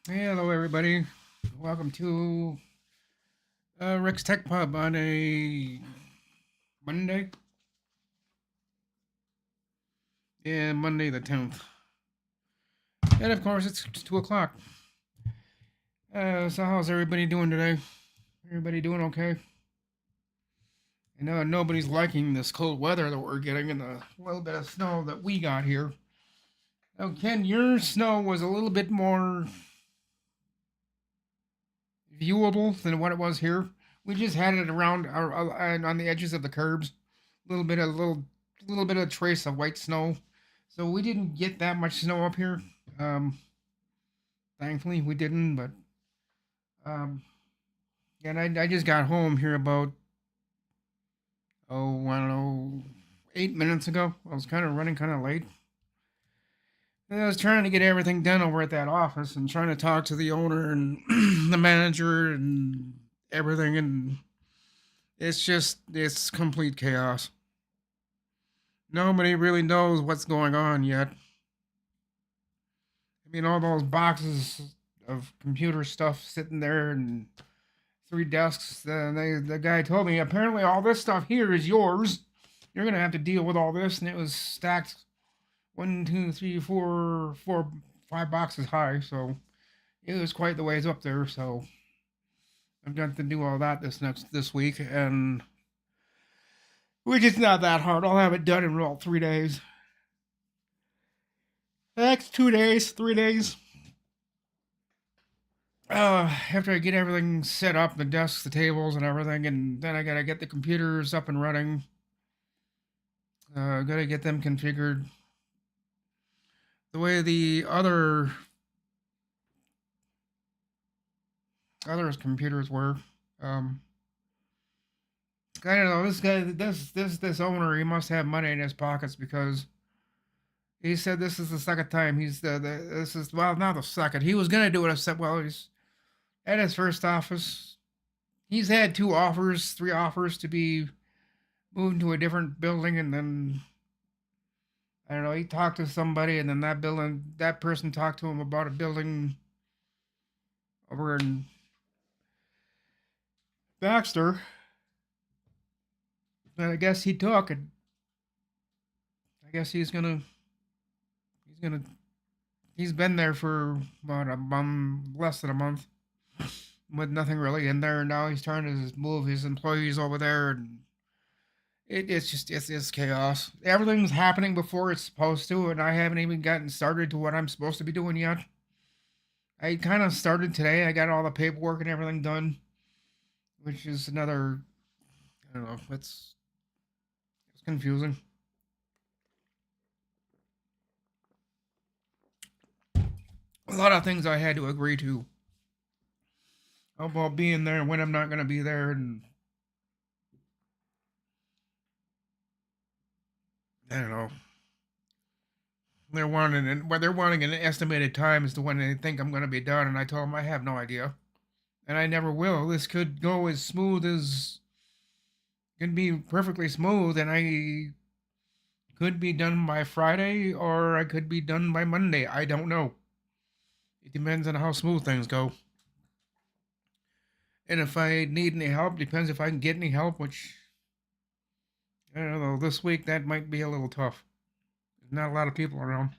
Hey, hello everybody. Welcome to Rick's Tech Pub on a Monday. Yeah, Monday the 10th. And of course, it's 2 o'clock. So, how's everybody doing today? Everybody doing okay? I know nobody's liking this cold weather that we're getting and the little bit of snow that we got here. Now, Ken, your snow was a little bit more viewable than what it was here. We just had it around on the edges of the curbs, little bit of trace of white snow. So we didn't get that much snow up here. Um, Thankfully we didn't. But um, yeah, and I just got home here about I don't know, 8 minutes ago. I was kind of running kind of late. And I was trying to get everything done over at that office and trying to talk to the owner and the manager and everything, and it's complete chaos. Nobody really knows what's going on yet. I mean, all those boxes of computer stuff sitting there and three desks. The guy told me apparently all this stuff here is yours. You're gonna have to deal with all this, and it was stacked one, two, three, four, 5 boxes high. So it was quite the ways up there. So I've got to do all that this week, and which is not that hard. I'll have it done in about 3 days. The next 2 days, 3 days. After I get everything set up, the desks, the tables, and everything, and then I gotta get the computers up and running. Gotta get them configured the way the others computers were. Um, I don't know. This guy, this owner, he must have money in his pockets because he said this is the second time this is, well, not the second. He was gonna do it. He's at his first office. He's had 2 offers, 3 offers to be moved to a different building, and then I don't know. He talked to somebody, and then that person talked to him about a building over in Baxter. And I guess he took, and I guess he's gonna, he's been there for about a month, less than a month, with nothing really in there. And now he's trying to move his employees over there, and it's chaos. Everything's happening before it's supposed to, and I haven't even gotten started to what I'm supposed to be doing yet. I kind of started today. I got all the paperwork and everything done, which is another. I don't know. It's confusing. A lot of things I had to agree to about being there when I'm not going to be there, and I don't know. They're wanting an estimated time as to when they think I'm going to be done, and I told them I have no idea, and I never will. This could go as smooth as can be perfectly smooth, and I could be done by Friday, or I could be done by Monday. I don't know. It depends on how smooth things go. And if I need any help, depends if I can get any help, which I don't know. This week that might be a little tough. There's not a lot of people around.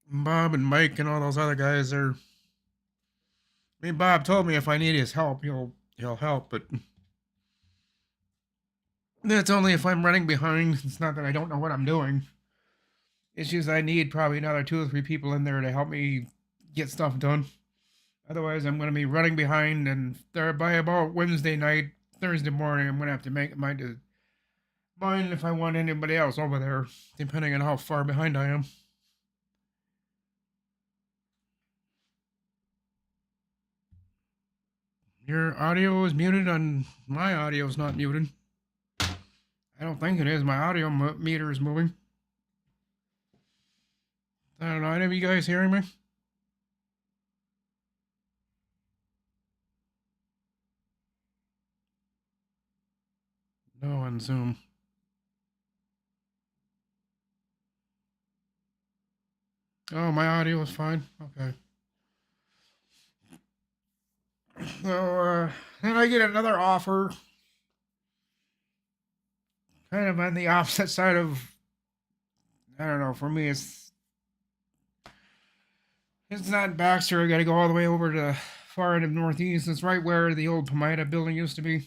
Bob and Mike and all those other guys are. I mean, Bob told me if I need his help, he'll help, but that's only if I'm running behind. It's not that I don't know what I'm doing. It's just I need probably another 2 or 3 people in there to help me get stuff done. Otherwise, I'm going to be running behind, and there by about Wednesday night, Thursday morning, I'm going to have to make my mind if I want anybody else over there, depending on how far behind I am. Your audio is muted, and my audio is not muted. I don't think it is. My audio meter is moving. I don't know. Any of you guys hearing me? No on Zoom. Oh, my audio is fine. Okay. So then I get another offer, kind of on the opposite side of. I don't know. For me, it's not Baxter. I got to go all the way over to far end of Northeast. It's right where the old Pomida building used to be, and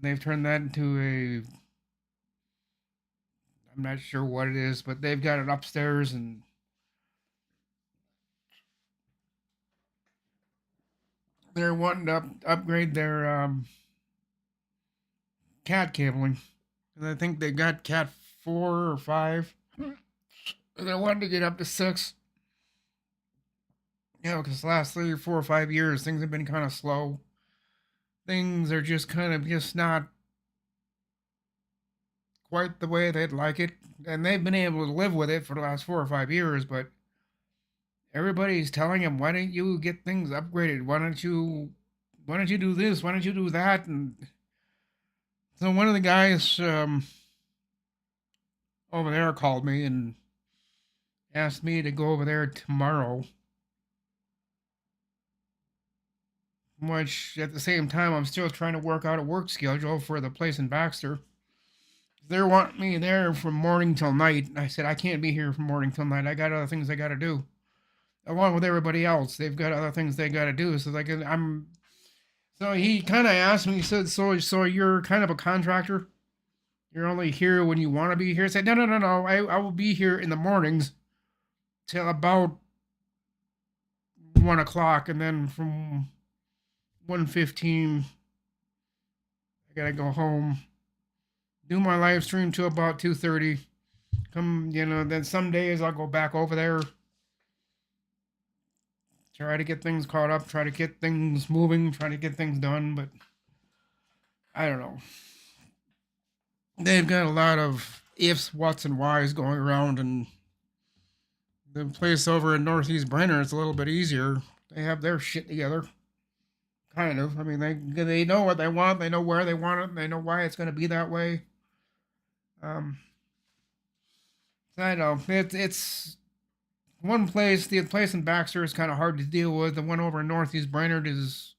they've turned that into a. I'm not sure what it is, but they've got it upstairs, and they're wanting to upgrade their cat cabling. And I think they got cat 4 or 5. And they're wanting to get up to 6. You know, because the last 3 or 4 or 5 years, things have been kind of slow. Things are just kind of just not quite the way they'd like it. And they've been able to live with it for the last 4 or 5 years, but everybody's telling them, why don't you get things upgraded? Why don't you do this? Why don't you do that? And so one of the guys over there called me and asked me to go over there tomorrow. Which at the same time, I'm still trying to work out a work schedule for the place in Baxter. They want me there from morning till night. I said I can't be here from morning till night. I got other things I got to do, along with everybody else. They've got other things they got to do. So like I'm. So he kind of asked me. He said, "So you're kind of a contractor? You're only here when you want to be here?" I said, "No. I will be here in the mornings till about 1 o'clock, and then from 1:15, I gotta go home, do my live stream till about 2:30. Then some days I'll go back over there, try to get things caught up, try to get things moving, try to get things done. But I don't know. They've got a lot of ifs, whats, and whys going around, and the place over in Northeast Brenner is a little bit easier. They have their shit together, kind of. I mean, they know what they want, they know where they want it, and they know why it's going to be that way. Um, I know it's one place. The place in Baxter is kind of hard to deal with. The one over in Northeast Brainerd is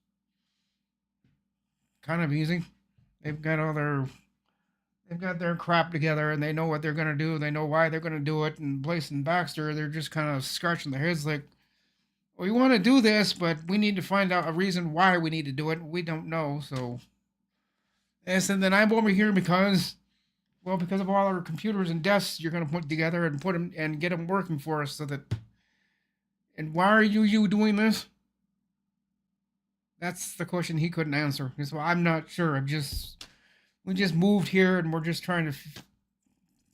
kind of easy. They've got all they've got their crap together, and they know what they're gonna do. They know why they're gonna do it. And the place in Baxter, they're just kind of scratching their heads like, we want to do this, but we need to find out a reason why we need to do it. We don't know. So, and so then I'm over here because, well, because of all our computers and desks you're going to put together and put them and get them working for us so that. And why are you doing this? That's the question he couldn't answer. He said, well, I'm not sure. We just moved here and we're just trying to.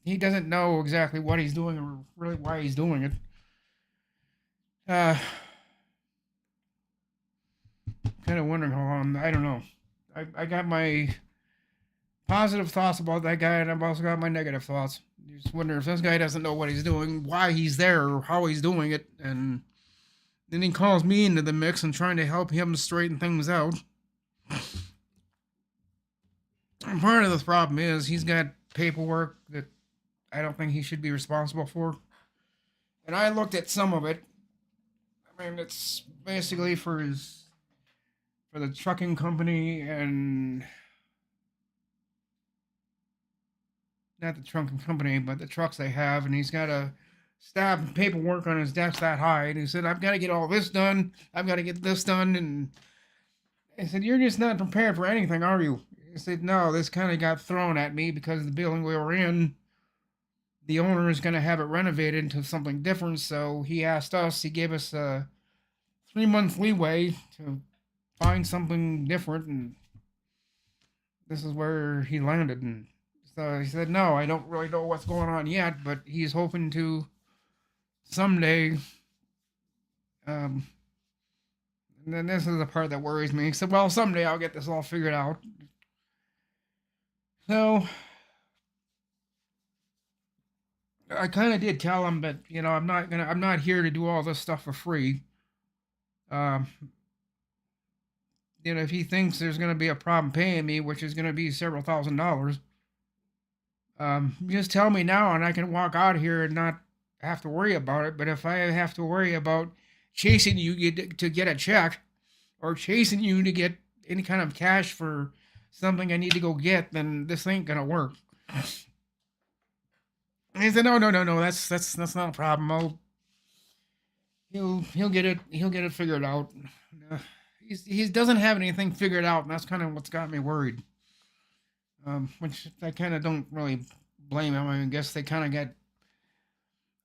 He doesn't know exactly what he's doing or really why he's doing it. Kind of wondering how long. I don't know. I got my positive thoughts about that guy, and I've also got my negative thoughts. You just wonder if this guy doesn't know what he's doing, why he's there, or how he's doing it, and then he calls me into the mix and trying to help him straighten things out. And part of the problem is he's got paperwork that I don't think he should be responsible for. And I looked at some of it. I mean, it's basically for the trucking company and not the trucking company, but the trucks they have, and he's got a stack of paperwork on his desk that high, and he said, I've got to get all this done, I've got to get this done, and I said, you're just not prepared for anything, are you? He said, no, this kind of got thrown at me because the building we were in, the owner is going to have it renovated into something different, so he asked us, he gave us a 3-month leeway to find something different, and this is where he landed. And so he said, no, I don't really know what's going on yet, but he's hoping to someday. And then this is the part that worries me. He said, well, someday I'll get this all figured out. So I kind of did tell him that, I'm not here to do all this stuff for free. Um, if he thinks there's going to be a problem paying me, which is going to be several $1,000s, just tell me now and I can walk out of here and not have to worry about it. But if I have to worry about chasing you to get a check or chasing you to get any kind of cash for something I need to go get, then this ain't gonna work. And he said, no, no, no, no, that's not a problem. He'll get it. He'll get it figured out. Uh, he doesn't have anything figured out, and that's kind of what's got me worried. Which I kind of don't really blame him. I guess they kind of got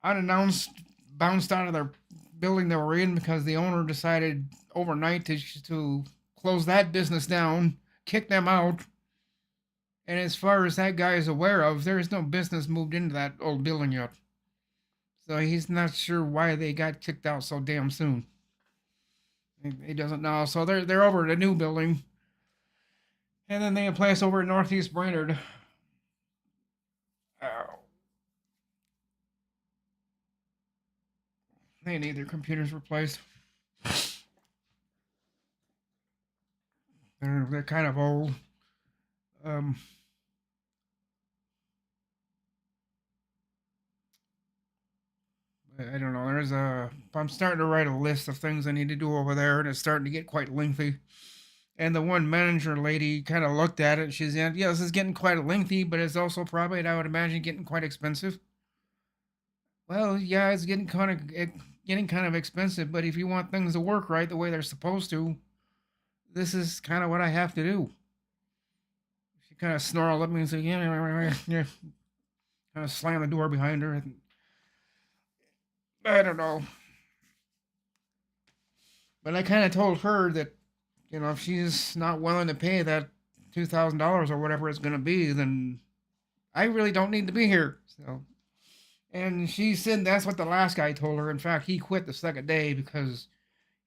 unannounced, bounced out of their building they were in because the owner decided overnight to close that business down, kick them out. And as far as that guy is aware of, there is no business moved into that old building yet. So he's not sure why they got kicked out so damn soon. He doesn't know. So they're over at a new building, and then they have a place over in Northeast Brainerd. Oh, they need their computers replaced. They're kind of old. Um, I don't know. I'm starting to write a list of things I need to do over there, and it's starting to get quite lengthy. And the one manager lady kind of looked at it. And she said, "Yeah, this is getting quite lengthy, but it's also probably, I would imagine, getting quite expensive." Well, yeah, it's getting kind of expensive. But if you want things to work right the way they're supposed to, this is kind of what I have to do. She kind of snarled at me and said, "Yeah, yeah." Kind of slammed the door behind her. I don't know. But I kind of told her that, if she's not willing to pay that $2,000 or whatever it's going to be, then I really don't need to be here. So, and she said that's what the last guy told her. In fact, he quit the second day because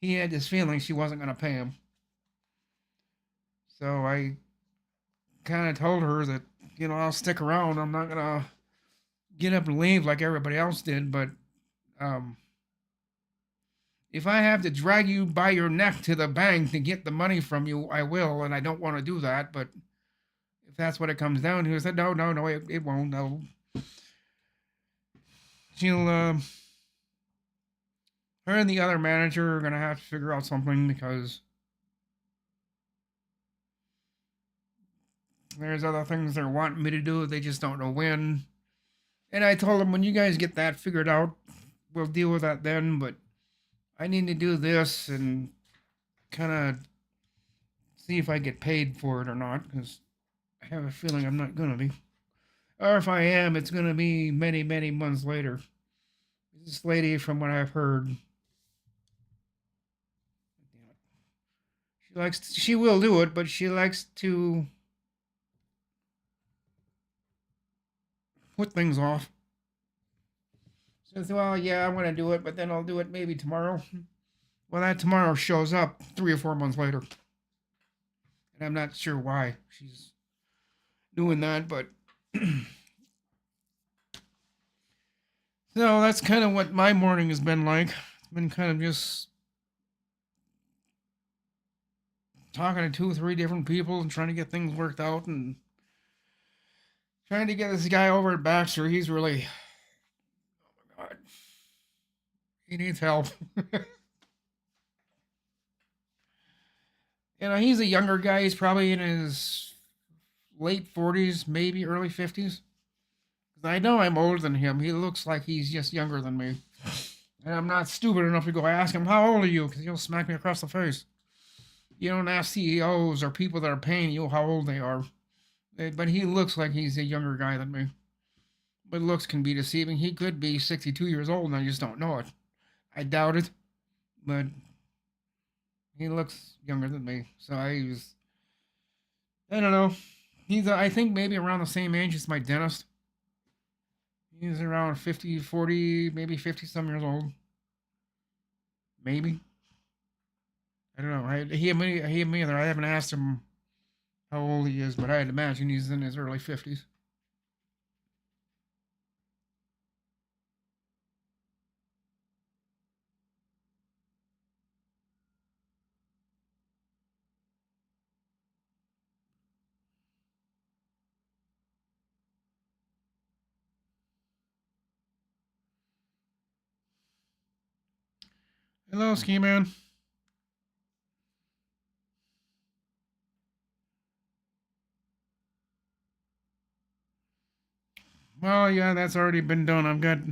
he had this feeling she wasn't going to pay him. So I kind of told her that, I'll stick around. I'm not going to get up and leave like everybody else did, but um, if I have to drag you by your neck to the bank to get the money from you, I will, and I don't want to do that. But if that's what it comes down to, I said, no, no, no, it won't. No, she'll, her and the other manager are gonna have to figure out something because there's other things they're wanting me to do. They just don't know when. And I told them when you guys get that figured out, we'll deal with that then. But I need to do this and kind of see if I get paid for it or not because I have a feeling I'm not gonna be. Or if I am, it's gonna be many, many months later. This lady, from what I've heard, she will do it, but she likes to put things off. She says, well, yeah, I'm gonna do it, but then I'll do it maybe tomorrow. Well, that tomorrow shows up 3 or 4 months later, and I'm not sure why she's doing that, but so that's kind of what my morning has been like. It's been kind of just talking to 2 or 3 different people and trying to get things worked out and trying to get this guy over at Baxter. He's really, oh my God, he needs help. He's a younger guy. He's probably in his late 40s, maybe early 50s. I know I'm older than him. He looks like he's just younger than me. And I'm not stupid enough to go ask him, how old are you? Because he'll smack me across the face. You don't ask CEOs or people that are paying you how old they are. But he looks like he's a younger guy than me. But looks can be deceiving. He could be 62 years old and I just don't know it. I doubt it. But he looks younger than me. So I don't know. I think maybe around the same age as my dentist. He's around 50, 40, maybe 50 some years old. Maybe. I don't know. He and me either. I haven't asked him how old he is, but I'd imagine he's in his early 50s. Hello, Ski Man. Well, yeah, that's already been done. I've got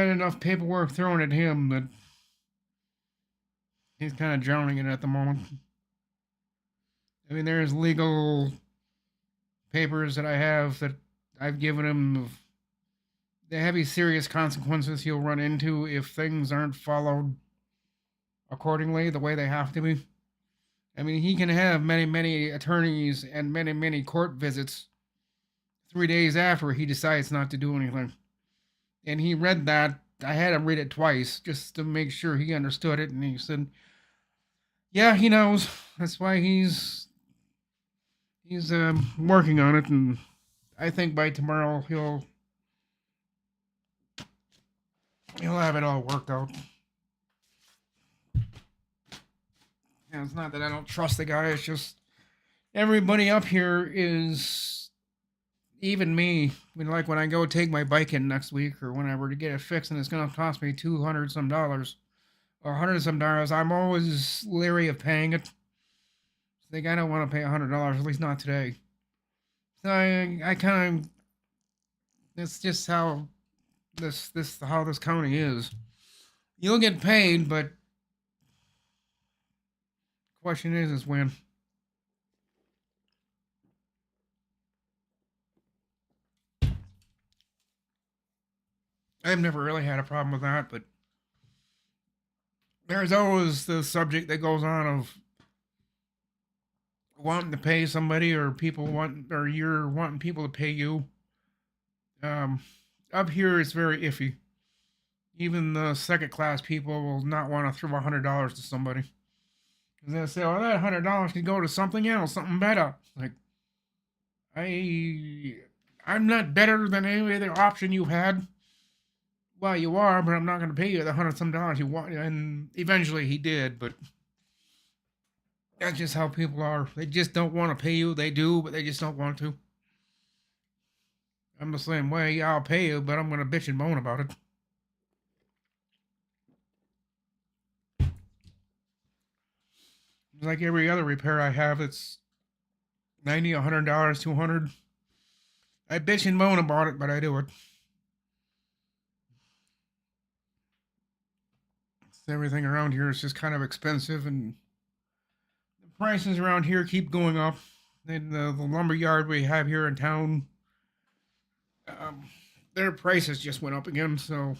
enough paperwork thrown at him that he's kind of drowning in it at the moment. I mean, there's legal papers that I have that I've given him of the heavy, serious consequences he'll run into if things aren't followed accordingly the way they have to be. I mean, he can have many, many attorneys and many, many court visits 3 days after he decides not to do anything. And he read that. I had him read it twice just to make sure he understood it. And he said, "Yeah, he knows. That's why he's working on it. And I think by tomorrow he'll have it all worked out." And it's not that I don't trust the guy. It's just everybody up here is, even me. I mean, like when I go take my bike in next week or whenever to get it fixed, and it's going to cost me $200 some dollars or $100 some dollars, I'm always leery of paying it. Like, I don't want to pay $100, at least not today. So I kind of, it's just how this county is. You'll get paid, but question is when. I've never really had a problem with that, but there's always the subject that goes on of wanting to pay somebody, or you're wanting people to pay you. Um, Up here it's very iffy. Even the second class people will not want to throw $100 to somebody because they'll say, "Oh, that $100 could go to something else, something better." Like, I'm not better than any other option you had. Well, you are, but I'm not going to pay you the $100 some dollars you want. And eventually he did, but that's just how people are. They just don't want to pay you. They do, but they just don't want to. I'm the same way. Yeah, I'll pay you, but I'm going to bitch and moan about it. Like every other repair I have, it's $90, $100, $200. I bitch and moan about it, but I do it. Everything around here is just kind of expensive, and the prices around here keep going up. And the lumber yard we have here in town, um, their prices just went up again. So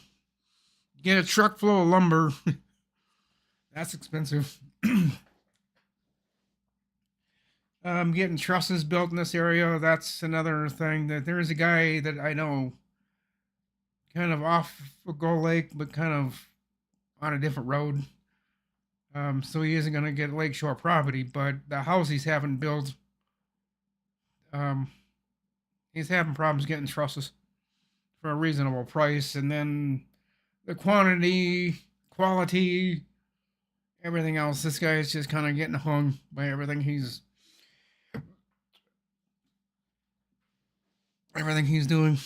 get a truck full of lumber. That's expensive. Getting trusses built in this area, that's another thing. That there's a guy that I know, kind of off of Gull Lake, but kind of on a different road. So he isn't going to get lakeshore property, but the house he's having built, um, he's having problems getting trusses for a reasonable price. And then the quantity, quality, everything else, this guy is just kind of getting hung by everything he's doing.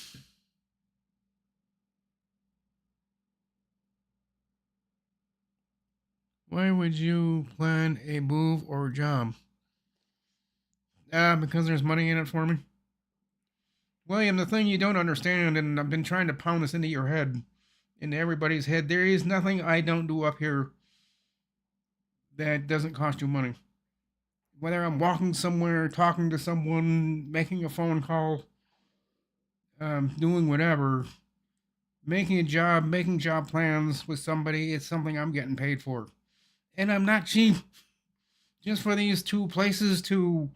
Why would you plan a move or a job? Because there's money in it for me. William, the thing you don't understand, and I've been trying to pound this into your head, into everybody's head, there is nothing I don't do up here that doesn't cost you money. Whether I'm walking somewhere, talking to someone, making a phone call, doing whatever, making job plans with somebody, it's something I'm getting paid for. And I'm not cheap. Just for these two places to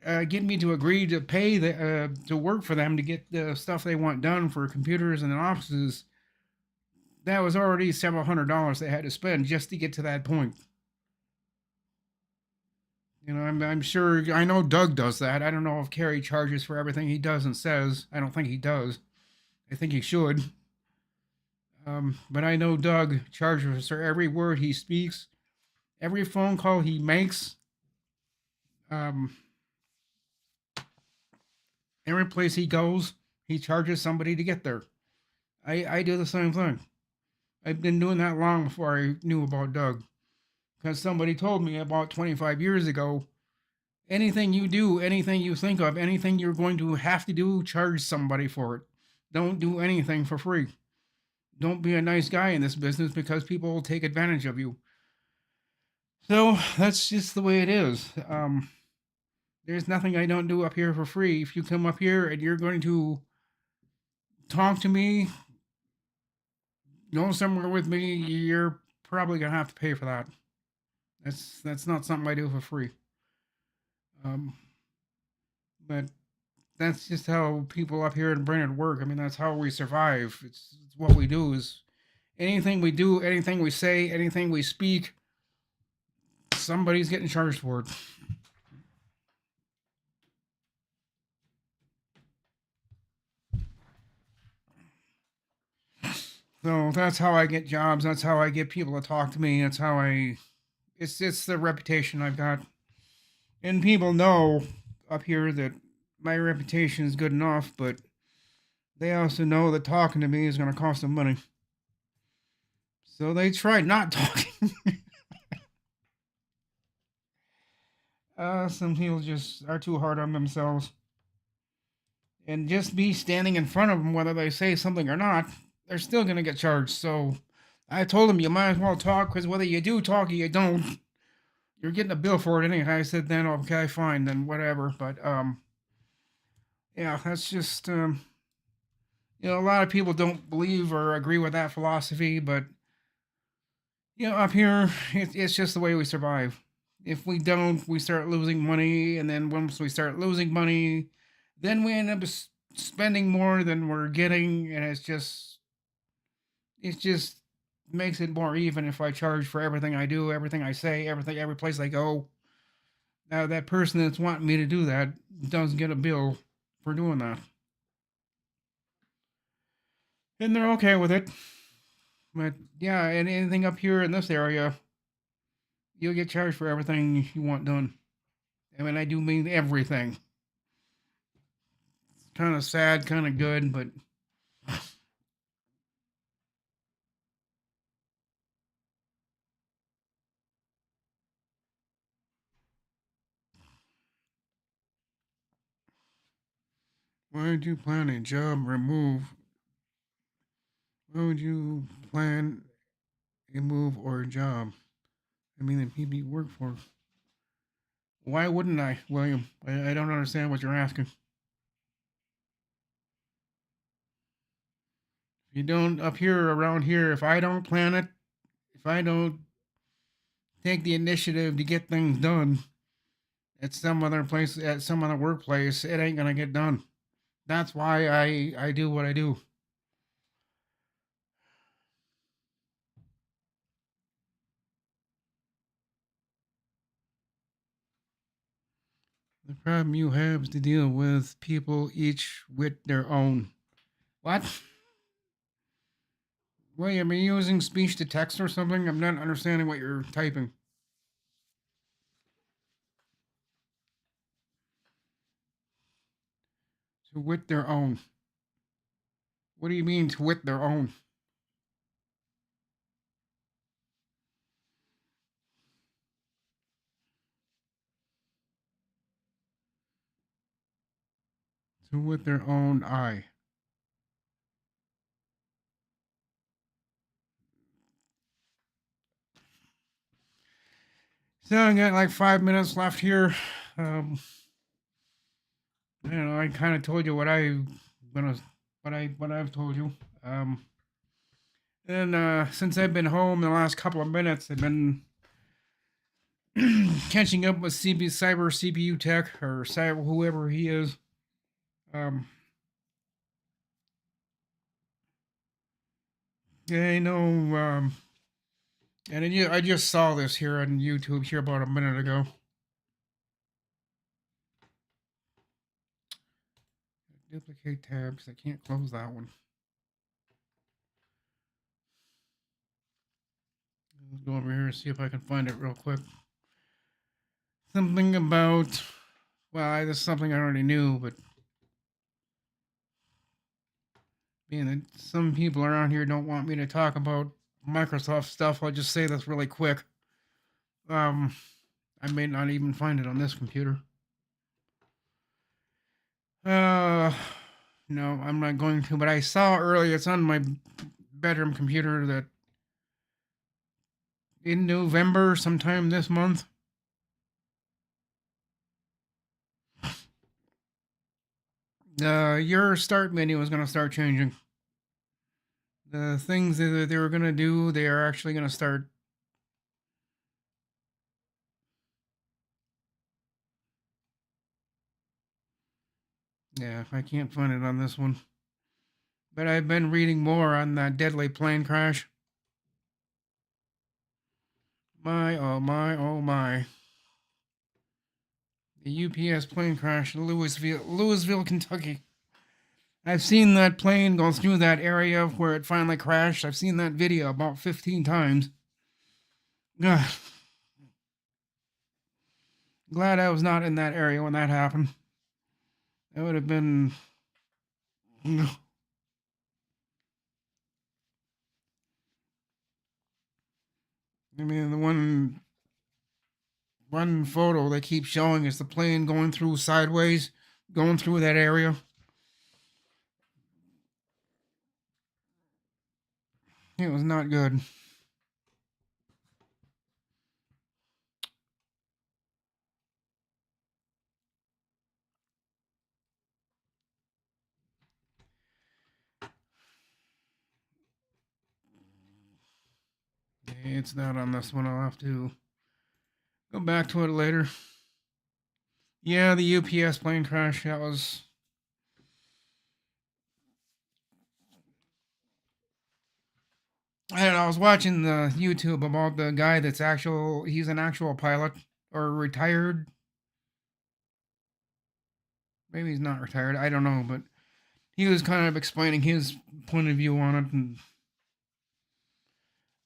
get me to agree to pay to work for them to get the stuff they want done for computers and offices, that was already several $100s they had to spend just to get to that point. You know, I'm sure, I know Doug does that. I don't know if Kerry charges for everything he does and says. I don't think he does. I think he should. But I know Doug charges for every word he speaks, every phone call he makes, um, every place he goes, he charges somebody to get there. I do the same thing. I've been doing that long before I knew about Doug. Because somebody told me about 25 years ago, anything you do, anything you think of, anything you're going to have to do, charge somebody for it. Don't do anything for free. Don't be a nice guy in this business because people will take advantage of you. So that's just the way it is. There's nothing I don't do up here for free. If you come up here and you're going to talk to me, go somewhere with me, you're probably gonna have to pay for that. That's not something I do for free. Um, but that's just how people up here in Brainerd work. I mean, that's how we survive. It's what we do. Is anything we do, anything we say, anything we speak, somebody's getting charged for it. So that's how I get jobs. That's how I get people to talk to me. That's how I. It's the reputation I've got, and people know up here that my reputation is good enough, but they also know that talking to me is going to cost them money. So they try not talking. Some people just are too hard on themselves. And just me standing in front of them, whether they say something or not, they're still going to get charged. So I told them you might as well talk because whether you do talk or you don't, you're getting a bill for it anyway. I said then, okay, fine, then whatever. But yeah, that's just a lot of people don't believe or agree with that philosophy, but up here, it's just the way we survive. If we don't, we start losing money, and then once we start losing money, then we end up spending more than we're getting, and it just makes it more even if I charge for everything I do, everything I say, every place I go. Now that person that's wanting me to do that doesn't get a bill for doing that, and they're okay with it. But yeah, and anything up here in this area, you'll get charged for everything you want done. I mean, I do mean everything. It's kind of sad, kind of good, but why would you plan a job remove? Why would you plan a move or a job? I mean, the people you work for. Why wouldn't I, William? I don't understand what you're asking. If you don't, up here, around here, if I don't plan it, if I don't take the initiative to get things done at some other place, at some other workplace, it ain't gonna get done. That's why I do what I do. The problem you have is to deal with people each with their own. What? William, are you using speech to text or something? I'm not understanding what you're typing. To wit their own. What do you mean to wit their own? To wit their own eye. So I got like 5 minutes left here. Um, I kind of told you what I've told you. And since I've been home the last couple of minutes, I've been catching up with cyber CPU tech or cyber whoever he is. Um, yeah, I know. And I just saw this here on YouTube here about a minute ago. Duplicate tabs. I can't close that one. Let's go over here and see if I can find it real quick. Something about. Well, this is something I already knew, but being that some people around here don't want me to talk about Microsoft stuff. I'll just say this really quick. I may not even find it on this computer. No, I'm not going to. But I saw earlier. It's on my bedroom computer that in November, sometime this month, your start menu is going to start changing. The things that they were going to do, they are actually going to start. Yeah, I can't find it on this one. But I've been reading more on that deadly plane crash. My, oh my, oh my. The UPS plane crash in Louisville, Kentucky. I've seen that plane go through that area where it finally crashed. I've seen that video about 15 times. Ugh. Glad I was not in that area when that happened. That would have been. I mean, the one photo they keep showing is the plane going through sideways, going through that area. It was not good. It's not on this one. I'll have to go back to it later. Yeah, the UPS plane crash. That was. And I was watching the YouTube about the guy that's actual. He's an actual pilot or retired. Maybe he's not retired. I don't know, but he was kind of explaining his point of view on it. And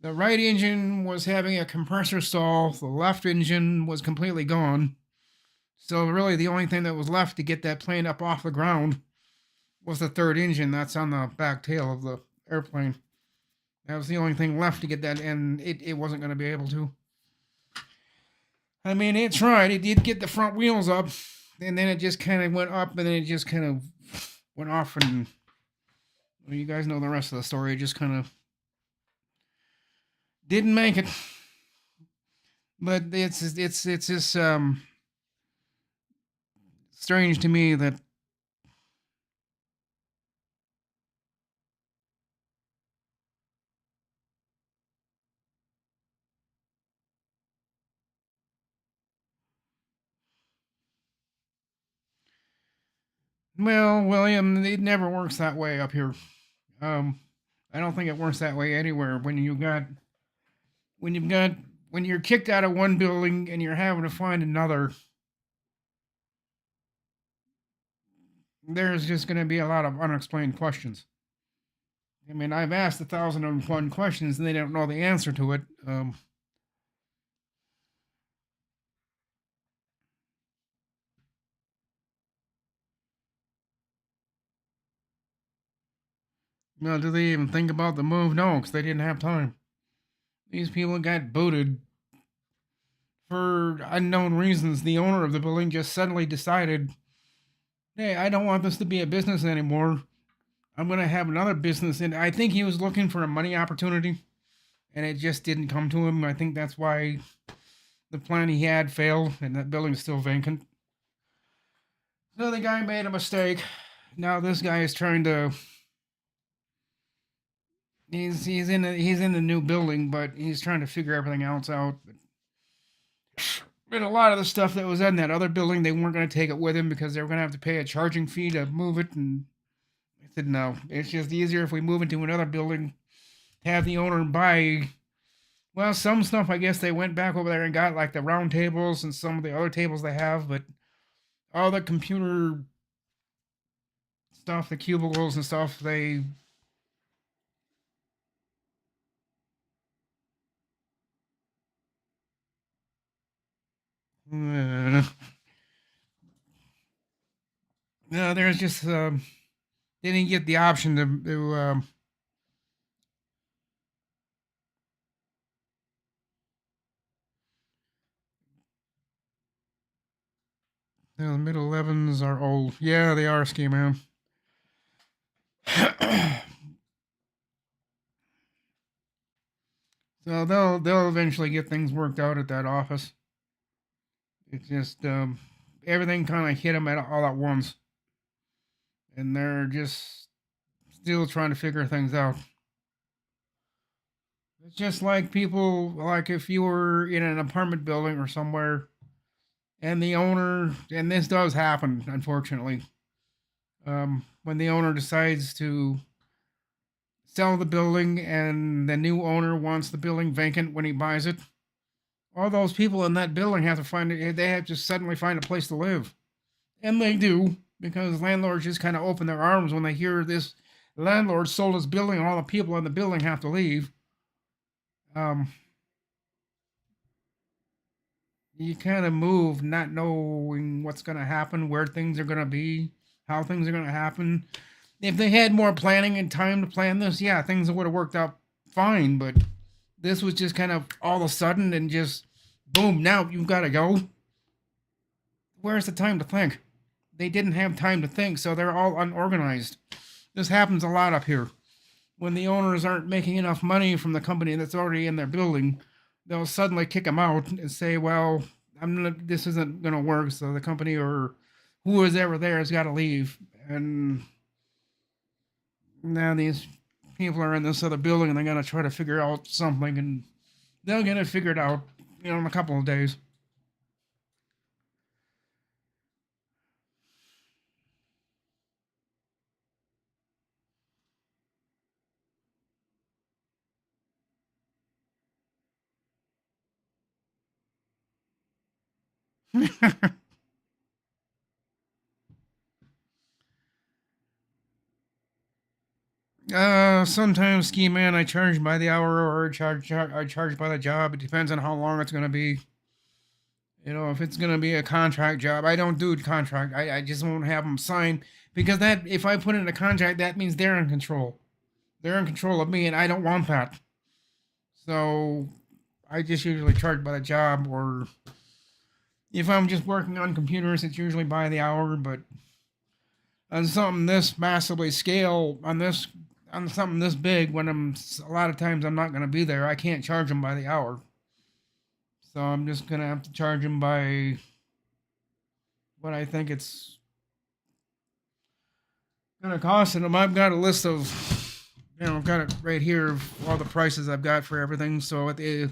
the right engine was having a compressor stall. The left engine was completely gone. So really, the only thing that was left to get that plane up off the ground was the third engine that's on the back tail of the airplane. That was the only thing left to get that, and it wasn't going to be able to. I mean, it tried. It did get the front wheels up, and then it just kind of went up, and then it just kind of went off, and well, you guys know the rest of the story. It just kind of didn't make it. But it's just strange to me that. Well, William, it never works that way up here. Um, I don't think it works that way anywhere. When you've got when you're kicked out of one building and you're having to find another, there's just going to be a lot of unexplained questions. I mean, I've asked 1,001 questions and they don't know the answer to it. Well, do they even think about the move? No, because they didn't have time. These people got booted for unknown reasons. The owner of the building just suddenly decided, hey, I don't want this to be a business anymore. I'm going to have another business. And I think he was looking for a money opportunity and it just didn't come to him. I think that's why the plan he had failed and that building is still vacant. So the guy made a mistake. Now this guy is trying to. He's in the new building, but he's trying to figure everything else out. And a lot of the stuff that was in that other building, they weren't going to take it with him because they were going to have to pay a charging fee to move it. And I said, no, it's just easier if we move into another building, have the owner buy. Well, some stuff, I guess they went back over there and got like the round tables and some of the other tables they have, but all the computer stuff, the cubicles and stuff, they. No, there's just they didn't get the option to The mid 11s are old. Yeah, they are, ski man. So they'll eventually get things worked out at that office. It's just everything kind of hit them all at once, and they're just still trying to figure things out. It's just like people, like if you were in an apartment building or somewhere, and the owner, and this does happen, unfortunately, when the owner decides to sell the building and the new owner wants the building vacant when he buys it, all those people in that building have to they have to suddenly find a place to live. And they do, because landlords just kind of open their arms when they hear this landlord sold his building and all the people in the building have to leave. Um, you kind of move not knowing what's going to happen, where things are going to be, how things are going to happen. If they had more planning and time to plan this, yeah, things would have worked out fine. But this was just kind of all of a sudden and just boom, now you've got to go. Where's the time to think? They didn't have time to think, so they're all unorganized. This happens a lot up here. When the owners aren't making enough money from the company that's already in their building, they'll suddenly kick them out and say, "Well, this isn't going to work." So the company or who is ever there has got to leave, and now these people are in this other building and they're going to try to figure out something, and they'll get it figured out, in a couple of days. Sometimes ski man, I charge by the hour or I charge by the job. It depends on how long it's gonna be. If it's gonna be a contract job, I don't do contract. I just won't have them sign because that if I put in a contract, that means they're in control. They're in control of me, and I don't want that. So I just usually charge by the job, or if I'm just working on computers, it's usually by the hour. But on something this massively scale, on something this big, when a lot of times I'm not going to be there, I can't charge them by the hour. So I'm just going to have to charge them by what I think it's going to cost them. I've got a list of, I've got it right here of all the prices I've got for everything. So at the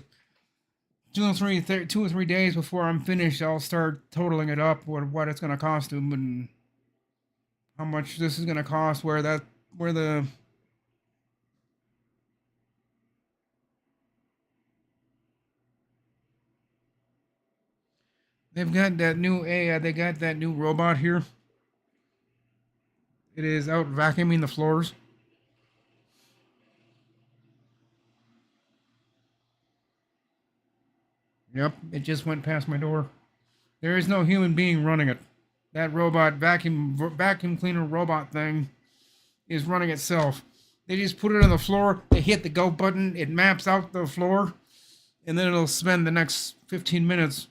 2 or 3 days before I'm finished, I'll start totaling it up, what it's going to cost them and how much this is going to cost, where the they got that new robot here. It is out vacuuming the floors. Yep, it just went past my door. There is no human being running it. That robot vacuum cleaner robot thing is running itself. They just put it on the floor. They hit the go button. It maps out the floor, and then it'll spend the next 15 minutes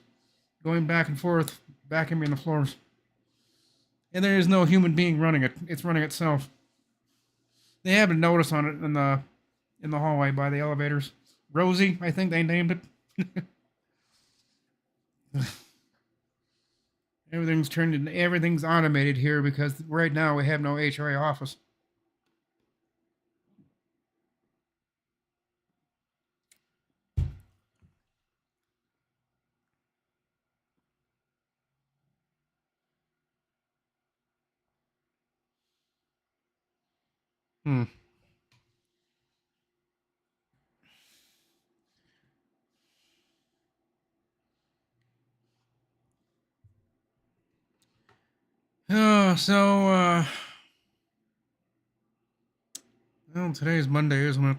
going back and forth vacuuming the floors. And there is no human being running it. It's running itself. They have a notice on it in the hallway by the elevators. Rosie, I think they named it. Everything's automated here because right now we have no HRA office. Hmm. Well, today's Monday, isn't it?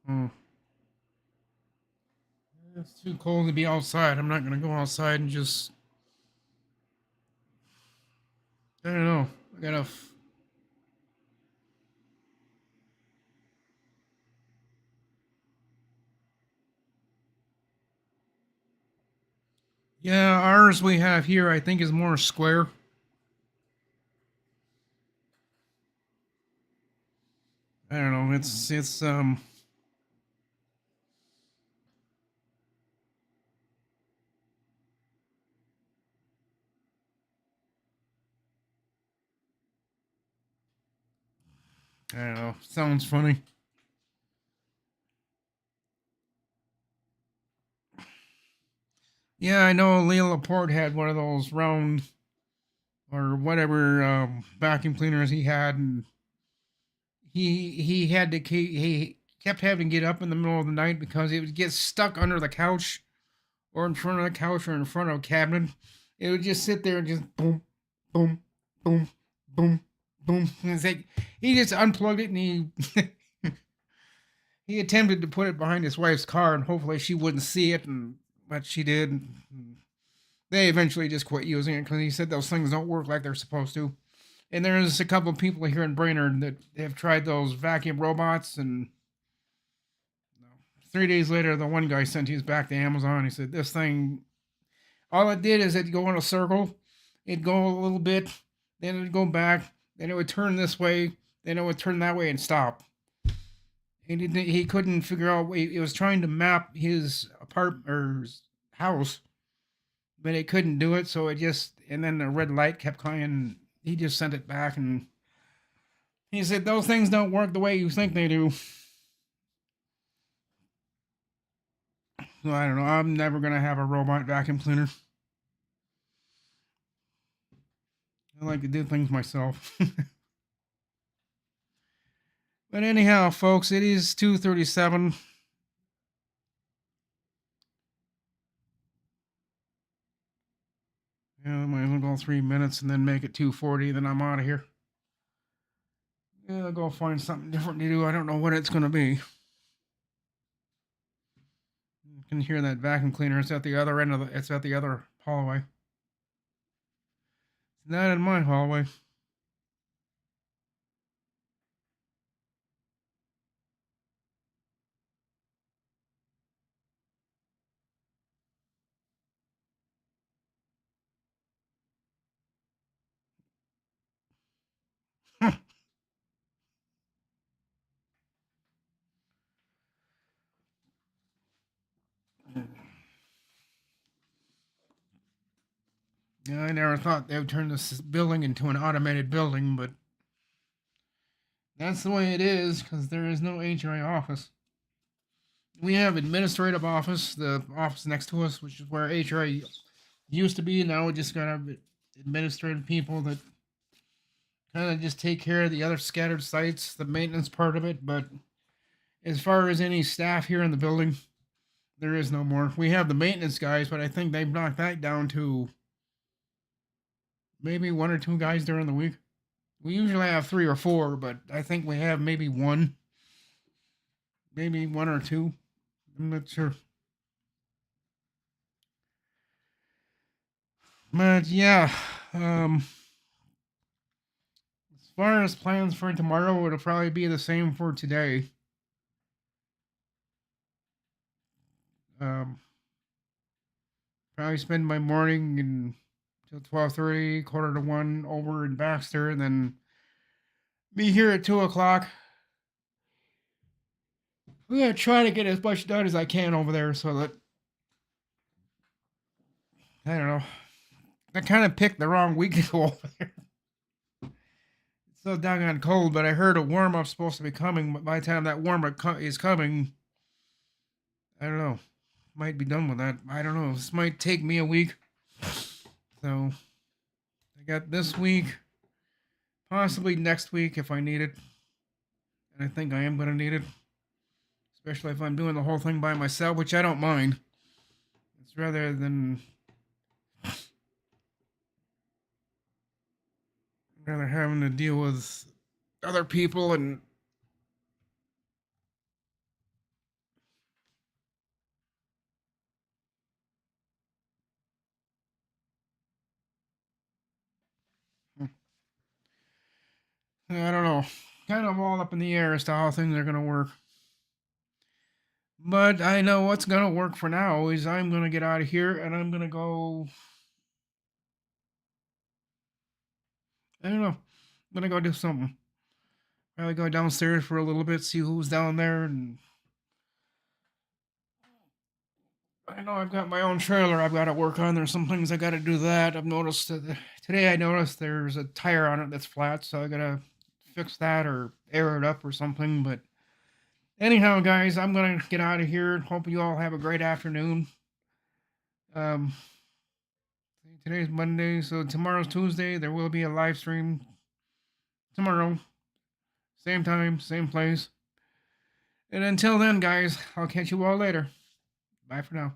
Hmm. It's too cold to be outside. I'm not gonna go outside and just. I don't know. I gotta. Yeah, ours we have here I think is more square. I don't know. It's. I don't know. Sounds funny. Yeah, I know Leo Laporte had one of those round or whatever vacuum cleaners he had, and he had to he kept having to get up in the middle of the night because it would get stuck under the couch or in front of the couch or in front of a cabinet. It would just sit there and just boom, boom, boom, boom, boom. And it's like he just unplugged it and he attempted to put it behind his wife's car and hopefully she wouldn't see it, and but she did. And they eventually just quit using it because he said those things don't work like they're supposed to. And there's a couple of people here in Brainerd that have tried those vacuum robots, and 3 days later, the one guy sent his back to Amazon. He said this thing, all it did is it'd go in a circle, it'd go a little bit, then it'd go back, then it would turn this way, then it would turn that way and stop. He couldn't figure out. He was trying to map his apartment or his house, but it couldn't do it. So it just, and then the red light kept coming. He just sent it back, and he said those things don't work the way you think they do. So I don't know. I'm never gonna have a robot vacuum cleaner. I like to do things myself. But anyhow, folks, it is 2:37. Yeah, I might as well go 3 minutes and then make it 2:40. Then I'm out of here. Yeah, I'll go find something different to do. I don't know what it's gonna be. You can hear that vacuum cleaner. It's at the other end of the. It's at the other hallway. It's not in my hallway. Yeah, I never thought they would turn this building into an automated building, but that's the way it is because there is no HRA office. We have administrative office, the office next to us, which is where HRA used to be. Now we just got administrative people that kind of just take care of the other scattered sites, the maintenance part of it. But as far as any staff here in the building, there is no more. We have the maintenance guys, but I think they've knocked that down to maybe one or two guys during the week. We usually have three or four, but I think we have maybe one or two. I'm not sure. But yeah, as far as plans for tomorrow, it'll probably be the same for today. Um, Probably spend my morning until 12:30, quarter to one over in Baxter, and then be here at 2 o'clock. I'm gonna try to get as much done as I can over there, so that I don't know. I kind of picked the wrong week to go over there. It's so doggone cold, but I heard a warm up's supposed to be coming. But by the time that warm up is coming, I don't know. Might be done with that. I don't know. This might take me a week. So I got this week, possibly next week if I need it. And I think I am going to need it, especially if I'm doing the whole thing by myself, which I don't mind. It's rather than having to deal with other people and I don't know. Kind of all up in the air as to how things are going to work. But I know what's gonna work for now is I'm gonna get out of here and I'm gonna go. I don't know. I'm gonna go do something. Probably go downstairs for a little bit, see who's down there, and I know I've got my own trailer I've got to work on. There's some things I got to do that. I've noticed that today I noticed there's a tire on it that's flat, so I gotta fix that or air it up or something. But anyhow, guys, I'm gonna get out of here. Hope you all have a great afternoon. Um, Today's Monday, so tomorrow's Tuesday. There will be a live stream tomorrow, same time, same place. And until then, guys, I'll catch you all later. Bye for now.